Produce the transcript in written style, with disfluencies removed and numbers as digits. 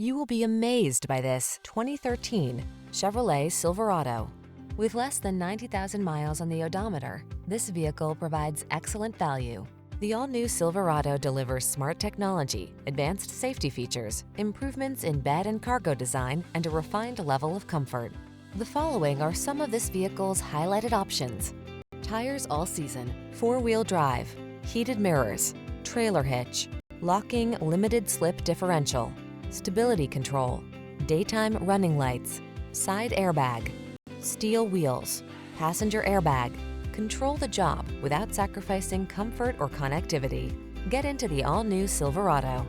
You will be amazed by this 2013 Chevrolet Silverado. With less than 90,000 miles on the odometer, this vehicle provides excellent value. The all-new Silverado delivers smart technology, advanced safety features, improvements in bed and cargo design, and a refined level of comfort. The following are some of this vehicle's highlighted options: tires all season, 4-wheel drive, heated mirrors, trailer hitch, locking limited slip differential, stability control, daytime running lights, side airbag, steel wheels, passenger airbag. Control the job without sacrificing comfort or connectivity. Get into the all-new Silverado.